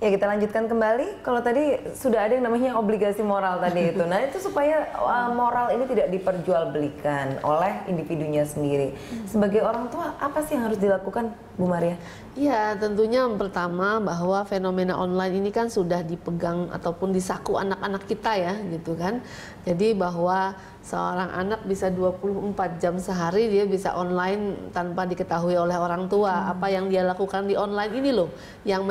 Ya, kita lanjutkan kembali. Kalau tadi sudah ada yang namanya obligasi moral tadi itu. Nah, itu supaya moral ini tidak diperjualbelikan oleh individunya sendiri. Sebagai orang tua, apa sih yang harus dilakukan, Bu Maria? Ya, tentunya yang pertama bahwa fenomena online ini kan sudah dipegang ataupun disaku anak-anak kita ya, gitu kan. Jadi bahwa seorang anak bisa 24 jam sehari dia bisa online tanpa diketahui oleh orang tua. Apa yang dia lakukan di online ini loh yang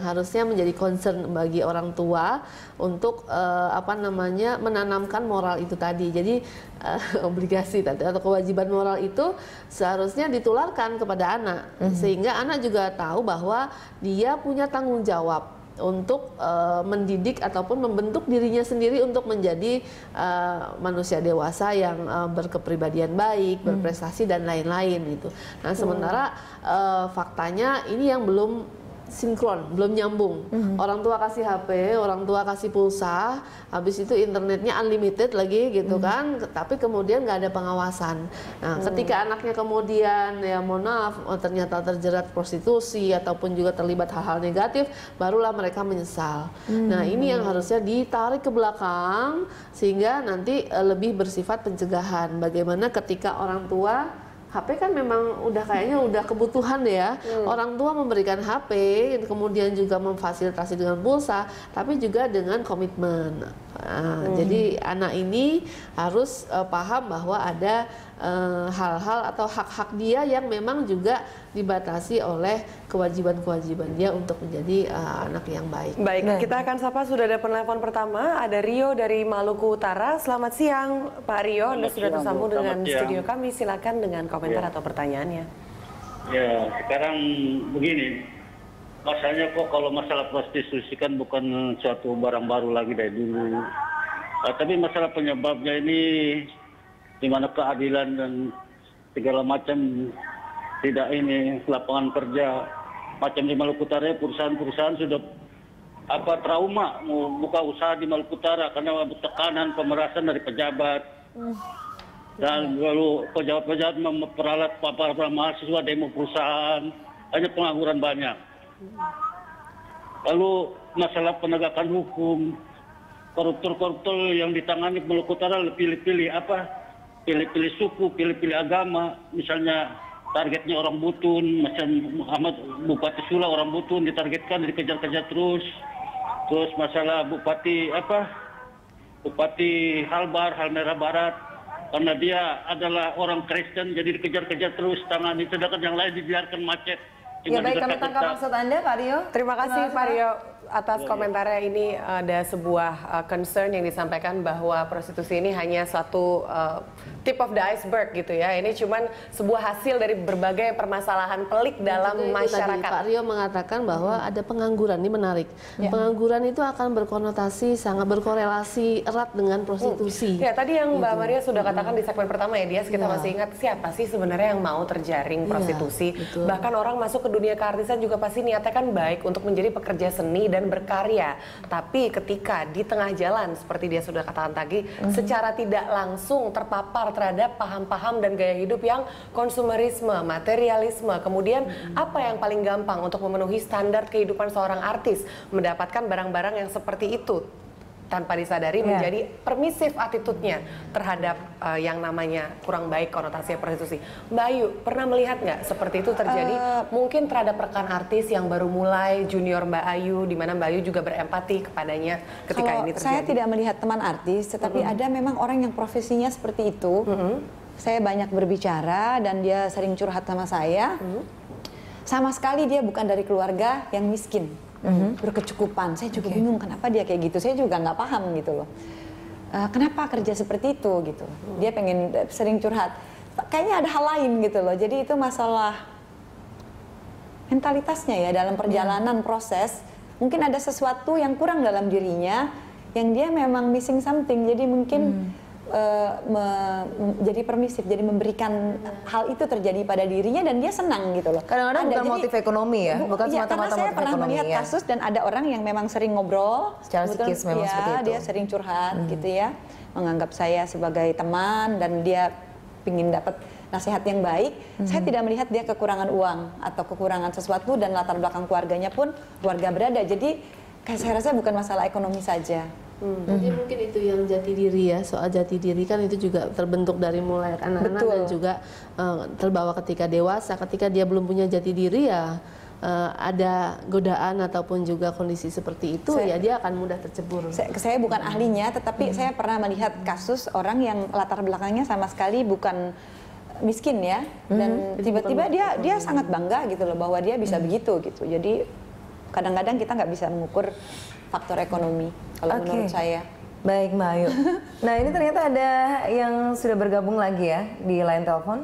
harusnya menjadi concern bagi orang tua untuk menanamkan moral itu tadi. Jadi obligasi atau kewajiban moral itu seharusnya ditularkan kepada anak, sehingga anak juga tahu bahwa dia punya tanggung jawab untuk mendidik ataupun membentuk dirinya sendiri untuk menjadi manusia dewasa yang berkepribadian baik, berprestasi dan lain-lain gitu. Nah, sementara faktanya ini yang belum sinkron, belum nyambung. Orang tua kasih HP, orang tua kasih pulsa, habis itu internetnya unlimited lagi gitu kan, tapi kemudian nggak ada pengawasan. Nah, ketika anaknya kemudian ya mohon maaf ternyata terjerat prostitusi ataupun juga terlibat hal-hal negatif, barulah mereka menyesal. Nah, ini yang harusnya ditarik ke belakang sehingga nanti lebih bersifat pencegahan. Bagaimana ketika orang tua HP kan memang kayaknya udah kebutuhan ya. Orang tua memberikan HP, kemudian juga memfasilitasi dengan pulsa, tapi juga dengan komitmen. Jadi anak ini harus paham bahwa ada hal-hal atau hak-hak dia yang memang juga dibatasi oleh kewajiban-kewajiban dia untuk menjadi anak yang baik. Baik, kita akan sapa, sudah ada penelpon pertama, ada Rio dari Maluku Utara. Selamat siang Pak Rio, Anda sudah tersambung dengan studio kami, silakan dengan komentar atau pertanyaannya. Ya, sekarang begini, masanya kok kalau masalah prostitusi kan bukan suatu barang baru lagi dari dulu. Tapi masalah penyebabnya ini di mana keadilan dan segala macam tidak ini lapangan kerja macam di Maluku Utara, perusahaan-perusahaan sudah trauma mau buka usaha di Maluku Utara karena tekanan pemerasan dari pejabat dan lalu pejabat-pejabat memperalat para mahasiswa demo perusahaan, hanya pengangguran banyak. Lalu masalah penegakan hukum, koruptor-koruptor yang ditangani Maluku Utara pilih-pilih pilih-pilih suku, pilih-pilih agama. Misalnya targetnya orang Butun, macam Ahmad Bupati Sula orang Butun ditargetkan, dikejar-kejar terus. Terus masalah Bupati Halmahera Barat, karena dia adalah orang Kristen jadi dikejar-kejar terus tangani, sedangkan yang lain dibiarkan macet. Ya baik, kami tangkap maksud Anda Pak Rio. Terima kasih Pak Rio atas komentarnya. Ini ada sebuah concern yang disampaikan bahwa prostitusi ini hanya satu tip of the iceberg gitu ya. Ini cuman sebuah hasil dari berbagai permasalahan pelik dalam masyarakat. Tadi Pak Rio mengatakan bahwa ada pengangguran, ini menarik. Pengangguran itu akan berkonotasi sangat berkorelasi erat dengan prostitusi. Ya, tadi yang Mbak Maria sudah katakan di segmen pertama ya, kita masih ingat siapa sih sebenarnya yang mau terjaring prostitusi. Bahkan orang masuk ke dunia keartisan juga pasti niatnya kan baik untuk menjadi pekerja seni dan berkarya. Tapi ketika di tengah jalan seperti dia sudah katakan tadi, secara tidak langsung terpapar terhadap paham-paham dan gaya hidup yang konsumerisme, materialisme, kemudian apa yang paling gampang untuk memenuhi standar kehidupan seorang artis, mendapatkan barang-barang yang seperti itu tanpa disadari menjadi permisif attitude-nya terhadap yang namanya kurang baik konotasinya prostitusi. Mbak Ayu, pernah melihat nggak seperti itu terjadi? Mungkin terhadap rekan artis yang baru mulai, junior Mbak Ayu, di mana Mbak Ayu juga berempati kepadanya ketika ini terjadi. Saya tidak melihat teman artis, tetapi ada memang orang yang profesinya seperti itu. Saya banyak berbicara dan dia sering curhat sama saya. Sama sekali dia bukan dari keluarga yang miskin. Berkecukupan. Saya juga bingung kenapa dia kayak gitu. Saya juga nggak paham gitu loh. Kenapa kerja seperti itu gitu. Dia pengen sering curhat. Kayaknya ada hal lain gitu loh. Jadi itu masalah mentalitasnya ya dalam perjalanan proses. Mungkin ada sesuatu yang kurang dalam dirinya, yang dia memang missing something. Jadi mungkin jadi permisif, jadi memberikan hal itu terjadi pada dirinya dan dia senang gitu loh. Kadang-kadang bukan motif ekonomi ya, bukan semata-mata motif ekonomi. Saya pernah melihat kasus dan ada orang yang memang sering ngobrol, secara psikis memang seperti itu. Dia sering curhat gitu ya, menganggap saya sebagai teman dan dia ingin dapat nasihat yang baik, saya tidak melihat dia kekurangan uang atau kekurangan sesuatu, dan latar belakang keluarganya pun keluarga berada. Jadi saya rasa bukan masalah ekonomi saja. Jadi mungkin itu yang jati diri ya, soal jati diri kan itu juga terbentuk dari mulai anak-anak dan juga terbawa ketika dewasa. Ketika dia belum punya jati diri ya ada godaan ataupun juga kondisi seperti itu, ya dia akan mudah tercebur. Saya bukan ahlinya, tetapi saya pernah melihat kasus orang yang latar belakangnya sama sekali bukan miskin ya, dan tiba-tiba dia sangat bangga gitu loh bahwa dia bisa begitu gitu. Jadi kadang-kadang kita nggak bisa mengukur faktor ekonomi kalau menurut saya. Baik Mbak Ayu. Nah ini ternyata ada yang sudah bergabung lagi ya di line telepon.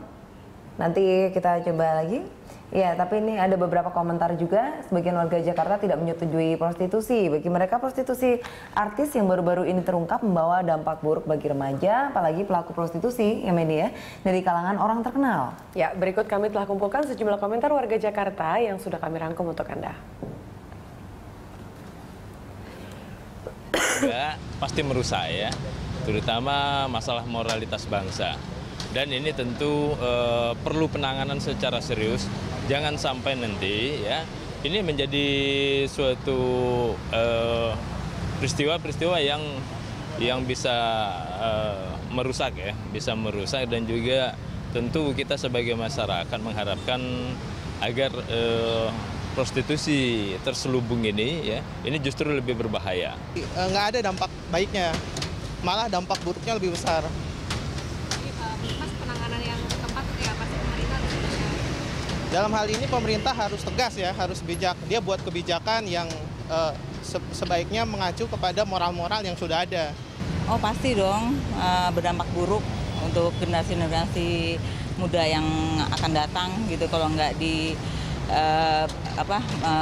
Nanti kita coba lagi. Ya, tapi ini ada beberapa komentar juga. Sebagian warga Jakarta tidak menyetujui prostitusi. Bagi mereka prostitusi artis yang baru-baru ini terungkap membawa dampak buruk bagi remaja, apalagi pelaku prostitusi ya media dari kalangan orang terkenal. Ya, berikut kami telah kumpulkan sejumlah komentar warga Jakarta yang sudah kami rangkum untuk Anda. Juga pasti merusak ya, terutama masalah moralitas bangsa. Dan ini tentu perlu penanganan secara serius. Jangan sampai nanti ya ini menjadi suatu peristiwa-peristiwa yang bisa merusak ya, bisa merusak, dan juga tentu kita sebagai masyarakat mengharapkan agar prostitusi terselubung ini ya, ini justru lebih berbahaya. Nggak ada dampak baiknya, malah dampak buruknya lebih besar. Mas, penanganan yang tepat ya pasti pemerintah harus bisa. Dalam hal ini pemerintah harus tegas ya, harus bijak. Dia buat kebijakan yang sebaiknya mengacu kepada moral-moral yang sudah ada. Oh pasti dong, berdampak buruk untuk generasi-generasi muda yang akan datang gitu kalau nggak di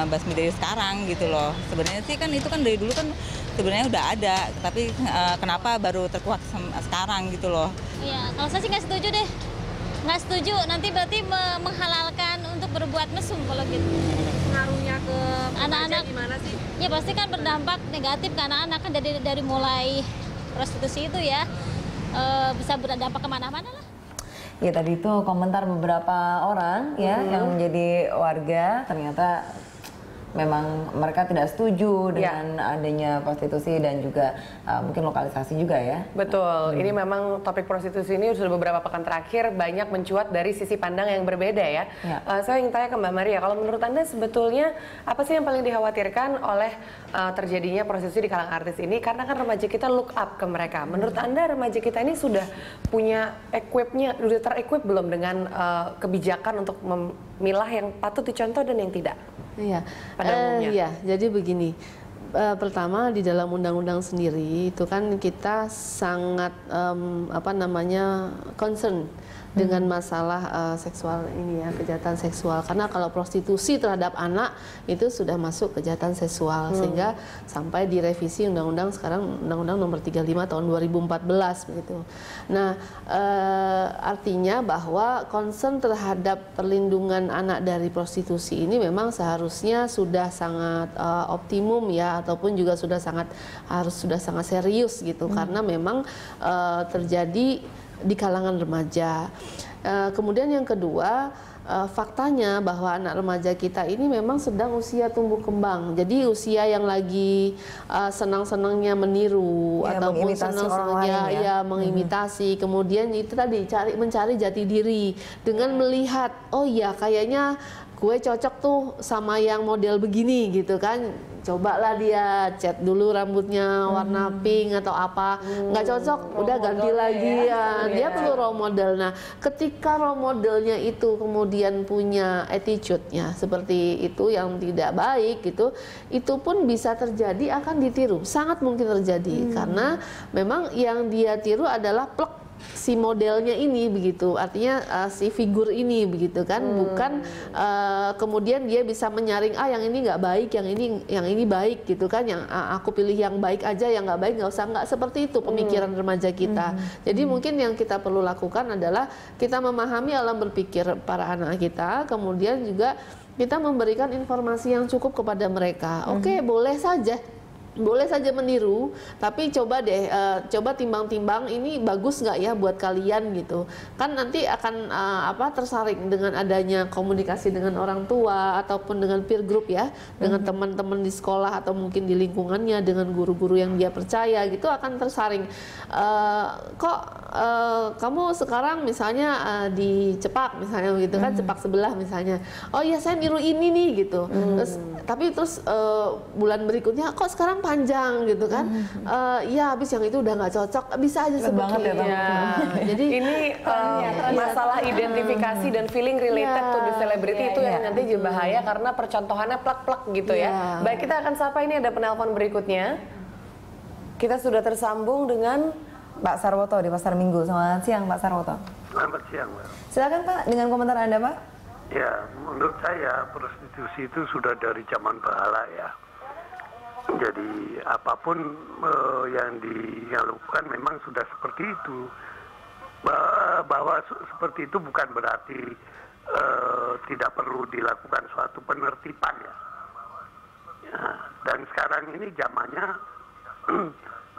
basmi dari sekarang gitu loh. Sebenarnya sih kan itu kan dari dulu kan sebenarnya udah ada, tapi kenapa baru terkuat sekarang gitu loh. Iya, kalau saya sih nggak setuju deh. Nggak setuju, nanti berarti menghalalkan untuk berbuat mesum kalau gitu. Pengaruhnya ke anak-anak gimana sih? Ya pasti kan berdampak negatif ke anak-anak kan dari mulai prostitusi itu ya bisa berdampak kemana-mana lah. Ya tadi itu komentar beberapa orang ya yang menjadi warga, ternyata memang mereka tidak setuju dengan adanya prostitusi dan juga mungkin lokalisasi juga ya. Betul, ini memang topik prostitusi ini sudah beberapa pekan terakhir banyak mencuat dari sisi pandang yang berbeda ya. Saya ingin tanya ke Mbak Maria, kalau menurut Anda sebetulnya apa sih yang paling dikhawatirkan oleh terjadinya prostitusi di kalangan artis ini? Karena kan remaja kita look up ke mereka. Menurut Anda remaja kita ini sudah punya sudah ter-equip belum dengan kebijakan untuk memilah yang patut dicontoh dan yang tidak? Iya, Pada umumnya. iya. Jadi begini, pertama di dalam undang-undang sendiri itu kan kita sangat concern dengan masalah seksual ini ya, kejahatan seksual. Karena kalau prostitusi terhadap anak itu sudah masuk kejahatan seksual, sehingga sampai direvisi undang-undang sekarang Undang-Undang Nomor 35 tahun 2014 begitu. Nah, artinya bahwa concern terhadap perlindungan anak dari prostitusi ini memang seharusnya sudah sangat optimum ya, ataupun juga sudah sangat serius gitu, karena memang terjadi di kalangan remaja. Kemudian yang kedua, faktanya bahwa anak remaja kita ini memang sedang usia tumbuh kembang. Jadi usia yang lagi senang-senangnya meniru Ya, ataupun mengimitasi senang-senangnya orang lain ya. mengimitasi. Kemudian itu tadi mencari jati diri dengan melihat, oh iya kayaknya gue cocok tuh sama yang model begini gitu kan. Cobalah dia cat dulu rambutnya warna pink atau apa, nggak cocok udah ganti lagi ya. Dia perlu role model. Nah, ketika role modelnya itu kemudian punya attitude-nya seperti itu yang tidak baik gitu, itu pun bisa terjadi, akan ditiru, sangat mungkin terjadi karena memang yang dia tiru adalah plek si modelnya ini begitu, artinya si figur ini begitu kan, bukan kemudian dia bisa menyaring yang ini nggak baik, yang ini baik gitu kan, yang aku pilih yang baik aja, yang nggak baik nggak seperti itu pemikiran remaja kita. Jadi mungkin yang kita perlu lakukan adalah kita memahami alam berpikir para anak kita, kemudian juga kita memberikan informasi yang cukup kepada mereka. Oke, boleh saja boleh saja meniru, tapi coba deh, coba timbang-timbang ini bagus nggak ya buat kalian gitu. Kan nanti akan tersaring dengan adanya komunikasi dengan orang tua ataupun dengan peer group ya, dengan teman-teman di sekolah atau mungkin di lingkungannya, dengan guru-guru yang dia percaya gitu akan tersaring. Kamu sekarang misalnya di Cepak misalnya gitu kan, Cepak sebelah misalnya. Oh iya saya niru ini nih gitu. Terus bulan berikutnya kok sekarang panjang gitu kan, ya habis yang itu udah nggak cocok, bisa aja seperti ya. Jadi ini masalah identifikasi dan feeling related to the celebrity itu yang nanti jadi bahaya karena percontohannya plak-plak gitu ya. Baik, kita akan sapa, ini ada penelpon berikutnya. Kita sudah tersambung dengan Pak Sarwoto di Pasar Minggu. Selamat siang Pak Sarwoto. Selamat siang, Mbak. Silakan Pak dengan komentar Anda Pak. Ya, menurut saya prostitusi itu sudah dari zaman Bahala ya. Jadi apapun yang dilakukan memang sudah seperti itu. Bahwa seperti itu bukan berarti tidak perlu dilakukan suatu penertiban ya. Dan sekarang ini zamannya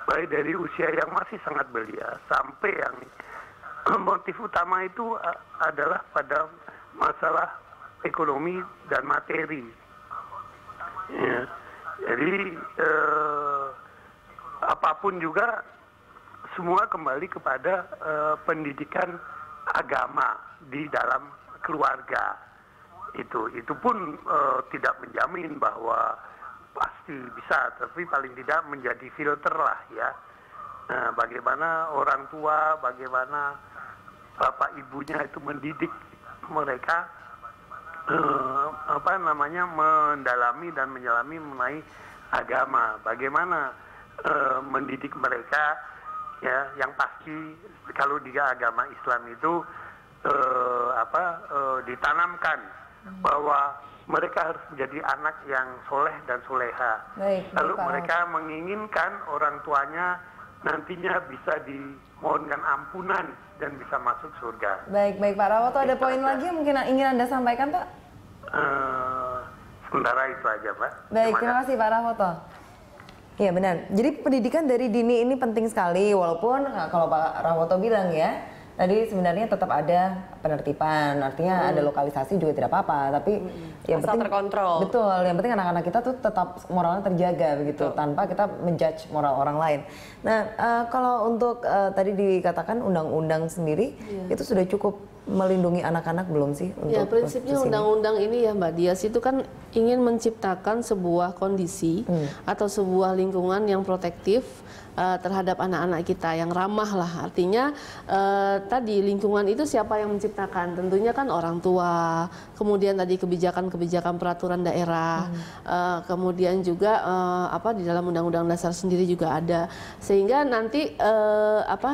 baik dari usia yang masih sangat belia sampai yang motif utama itu adalah pada masalah ekonomi dan materi. Ya. Jadi apapun juga semua kembali kepada pendidikan agama di dalam keluarga. Itu pun tidak menjamin bahwa pasti bisa, tapi paling tidak menjadi filter lah ya. Bagaimana orang tua, bagaimana bapak ibunya itu mendidik mereka mendalami dan menyelami mengenai agama, bagaimana mendidik mereka ya, yang pasti kalau di agama Islam itu ditanamkan bahwa mereka harus menjadi anak yang soleh dan soleha. Lalu mereka menginginkan orang tuanya nantinya bisa dimohonkan ampunan dan bisa masuk surga. Baik Pak Rawoto, ada poin lagi yang mungkin ingin Anda sampaikan Pak? Sementara itu aja Pak. Baik, terima kasih Pak Rawoto. Iya benar, jadi pendidikan dari dini ini penting sekali, walaupun kalau Pak Rawoto bilang ya, tadi sebenarnya tetap ada penertiban, artinya ada lokalisasi juga tidak apa-apa, tapi yang penting terkontrol. Betul, yang penting anak-anak kita tuh tetap moralnya terjaga begitu, tanpa kita menjudge moral orang lain. Nah, kalau untuk tadi dikatakan undang-undang sendiri, itu sudah cukup melindungi anak-anak belum sih? Ya, prinsipnya undang-undang ini ya Mbak Dias itu kan ingin menciptakan sebuah kondisi atau sebuah lingkungan yang protektif terhadap anak-anak kita, yang ramah lah. Artinya tadi lingkungan itu siapa yang menciptakan? Tentunya kan orang tua, kemudian tadi kebijakan-kebijakan peraturan daerah, kemudian juga di dalam Undang-Undang Dasar sendiri juga ada, sehingga nanti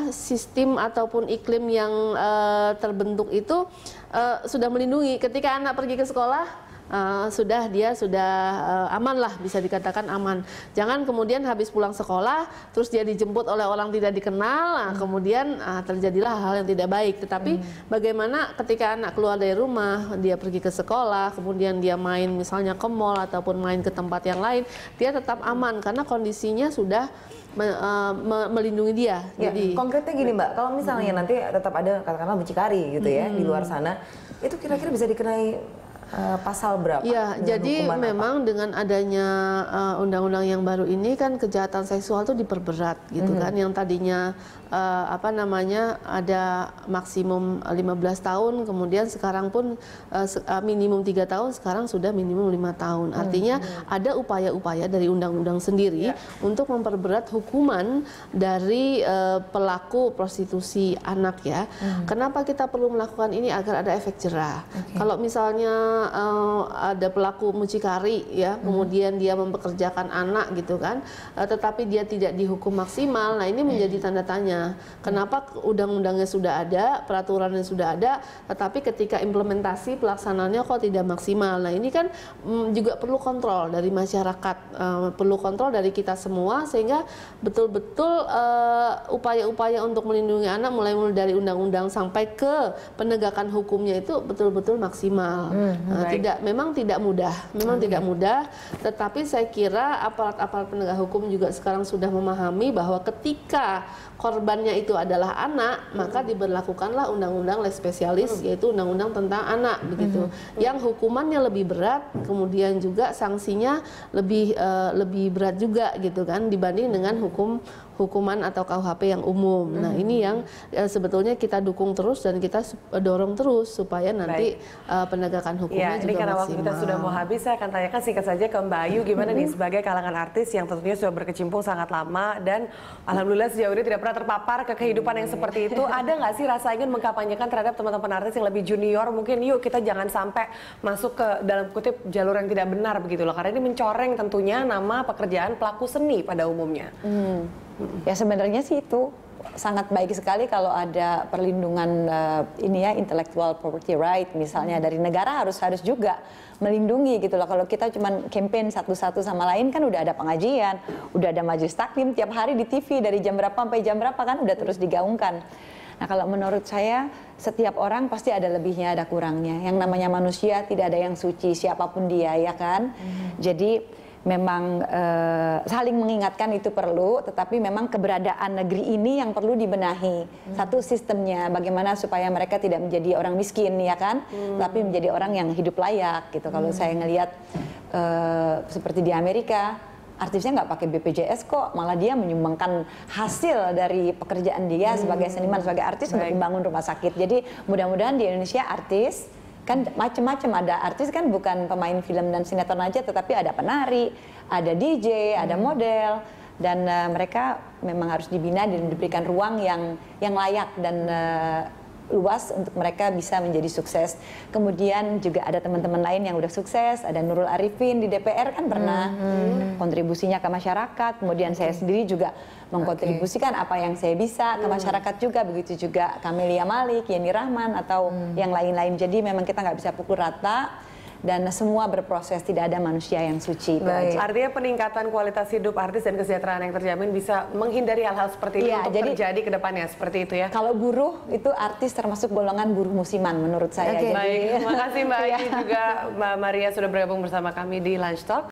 sistem ataupun iklim yang terbentuk itu sudah melindungi. Ketika anak pergi ke sekolah, dia sudah aman lah, bisa dikatakan aman. Jangan kemudian habis pulang sekolah terus dia dijemput oleh orang tidak dikenal, kemudian terjadilah hal yang tidak baik. Tetapi bagaimana ketika anak keluar dari rumah, dia pergi ke sekolah, kemudian dia main misalnya ke mall ataupun main ke tempat yang lain, dia tetap aman karena kondisinya sudah melindungi dia. Ya, jadi konkretnya gini Mbak, kalau misalnya nanti tetap ada katakanlah mucikari gitu ya di luar sana, itu kira-kira bisa dikenai pasal berapa? Ya, jadi memang dengan adanya undang-undang yang baru ini kan kejahatan seksual itu diperberat gitu kan, yang tadinya ada maksimum 15 tahun, kemudian sekarang pun minimum 3 tahun, sekarang sudah minimum 5 tahun. Artinya ada upaya-upaya dari undang-undang sendiri untuk memperberat hukuman dari pelaku prostitusi anak ya. Kenapa kita perlu melakukan ini? Agar ada efek jerah. Kalau misalnya ada pelaku mucikari ya, kemudian dia mempekerjakan anak gitu kan, tetapi dia tidak dihukum maksimal. Nah, ini menjadi tanda tanya. Kenapa undang-undangnya sudah ada, peraturannya sudah ada, tetapi ketika implementasi pelaksanaannya kok tidak maksimal. Nah, ini kan juga perlu kontrol dari masyarakat, perlu kontrol dari kita semua, sehingga betul-betul upaya-upaya untuk melindungi anak mulai dari undang-undang sampai ke penegakan hukumnya itu betul-betul maksimal. Memang tidak mudah, tidak mudah. Tetapi saya kira aparat-aparat penegak hukum juga sekarang sudah memahami bahwa ketika korbannya itu adalah anak, maka diberlakukanlah undang-undang les spesialis, yaitu undang-undang tentang anak begitu. Yang hukumannya lebih berat, kemudian juga sanksinya lebih berat juga gitu kan dibanding dengan hukuman atau KUHP yang umum. Nah, ini yang sebetulnya kita dukung terus dan kita dorong terus supaya nanti penegakan hukumnya juga ini karena maksimal. waktu kita sudah mau habis, saya akan tanyakan singkat saja ke Mbak Ayu, gimana nih sebagai kalangan artis yang tentunya sudah berkecimpung sangat lama dan alhamdulillah sejauh ini tidak pernah terpapar ke kehidupan yang seperti itu. Ada nggak sih rasa ingin mengkampanyekan terhadap teman-teman artis yang lebih junior, mungkin yuk kita jangan sampai masuk ke dalam kutip jalur yang tidak benar begitu loh, karena ini mencoreng tentunya nama pekerjaan pelaku seni pada umumnya. Ya sebenarnya sih itu sangat baik sekali kalau ada perlindungan intellectual property right misalnya dari negara harus juga melindungi gitu loh. Kalau kita cuma campaign satu-satu sama lain kan udah ada pengajian, udah ada majelis taklim tiap hari di TV dari jam berapa sampai jam berapa kan udah terus digaungkan. Nah kalau menurut saya setiap orang pasti ada lebihnya ada kurangnya. Yang namanya manusia tidak ada yang suci siapapun dia ya kan. Jadi memang saling mengingatkan itu perlu, tetapi memang keberadaan negeri ini yang perlu dibenahi. Satu sistemnya, bagaimana supaya mereka tidak menjadi orang miskin, ya kan? Tapi menjadi orang yang hidup layak, gitu. Kalau saya ngelihat seperti di Amerika, artisnya nggak pakai BPJS kok, malah dia menyumbangkan hasil dari pekerjaan dia sebagai seniman, sebagai artis untuk membangun rumah sakit. Jadi mudah-mudahan di Indonesia artis kan macam-macam, ada artis kan bukan pemain film dan sinetron aja, tetapi ada penari, ada DJ, ada model, dan mereka memang harus dibina dan diberikan ruang yang layak dan luas untuk mereka bisa menjadi sukses. Kemudian juga ada teman-teman lain yang udah sukses, ada Nurul Arifin di DPR kan pernah kontribusinya ke masyarakat, kemudian saya sendiri juga mengkontribusikan apa yang saya bisa ke masyarakat juga, begitu juga Camelia Malik, Yeni Rahman atau yang lain-lain. Jadi memang kita nggak bisa pukul rata dan semua berproses, tidak ada manusia yang suci. Artinya peningkatan kualitas hidup artis dan kesejahteraan yang terjamin bisa menghindari hal-hal seperti itu untuk terjadi ke depannya, seperti itu ya. Kalau buruh itu artis termasuk golongan buruh musiman menurut saya. Baik, terima kasih Mbak Ayu juga Mbak Maria sudah bergabung bersama kami di Lunch Talk.